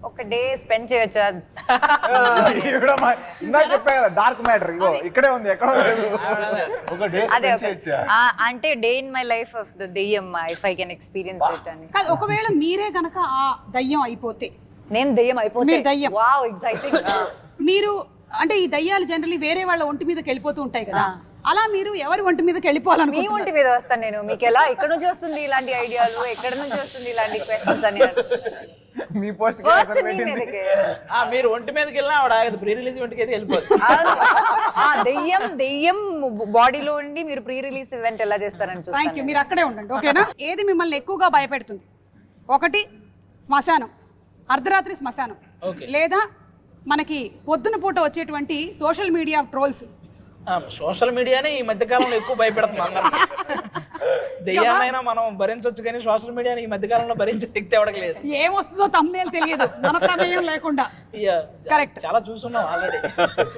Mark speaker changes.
Speaker 1: ఒక day spend చేయొచ్చా?
Speaker 2: చెప్పా కదా డార్క్ మ్యాటర్ ఇగో ఇక్కడే ఉంది ఎక్కడో లేదు.
Speaker 3: ఒక డే
Speaker 1: అదే
Speaker 3: స్పెండ్ చేయొచ్చా?
Speaker 1: అంటే day in my life of the దెయ్యం if I can experience it అని.
Speaker 4: కాదు, ఒకవేళ మీరే గనక ఆ దయ్యం అయిపోతే,
Speaker 1: నేను దెయ్యం అయిపోతే
Speaker 4: మీరు దయ్యం.
Speaker 1: Wow exciting.
Speaker 4: మీరు అంటే ఈ దయ్యాలు జనరల్లీ వేరే వాళ్ళ ఒంటి మీదకి వెళ్ళిపోతూ ఉంటాయి కదా, అలా మీరు ఎవరి ఒంటి మీదకి
Speaker 1: మీ
Speaker 4: వెళ్ళిపోవాలనుకుంటున్నారు?
Speaker 1: ఒంటి మీద వస్తాను నేను. మీకు ఎలా ఎక్కడ నుంచి వస్తుంది ఇలాంటి ఐడియాలు, ఎక్కడ నుంచి వస్తుంది ఇలాంటి క్వశ్చన్స్ అని?
Speaker 2: మీ పోస్ట్
Speaker 1: ఫస్ట్ మీ మీదకే.
Speaker 5: మీరు ఒంటి మీదకి వెళ్ళినా ఆవిడ ఆగదు, ప్రీ రిలీజ్ ఈవెంట్కి అయితే వెళ్ళిపోతుంది.
Speaker 1: దెయ్యం బాడీలో ఉండి మీరు ప్రీ రిలీజ్ ఈవెంట్ ఎలా చేస్తారని
Speaker 4: థ్యాంక్ యూ,
Speaker 1: చూస్తాను.
Speaker 4: మీరు అక్కడే ఉండండి ఓకేనా. ఏది మిమ్మల్ని ఎక్కువగా భయపెడుతుంది? ఒకటి శ్మశానం, అర్ధరాత్రి శ్మశానం, లేదా మనకి పొద్దున పూట వచ్చేటువంటి సోషల్ మీడియా ట్రోల్స్.
Speaker 5: సోషల్ మీడియానే ఈ మధ్య కాలంలో ఎక్కువ భయపెడుతుంది అందరూ. దెయ్యాలైనా మనం భరించవచ్చు కానీ సోషల్ మీడియాని ఈ మధ్య కాలంలో భరించే శక్తి ఎవరికి లేదు.
Speaker 4: ఏమొస్తుందో తమ్నేల్ తెలియదు మన ప్రమేయం లేకుండా.
Speaker 5: ఇక
Speaker 4: కరెక్ట్.
Speaker 5: చాలా చూస్తున్నాం ఆల్రెడీ.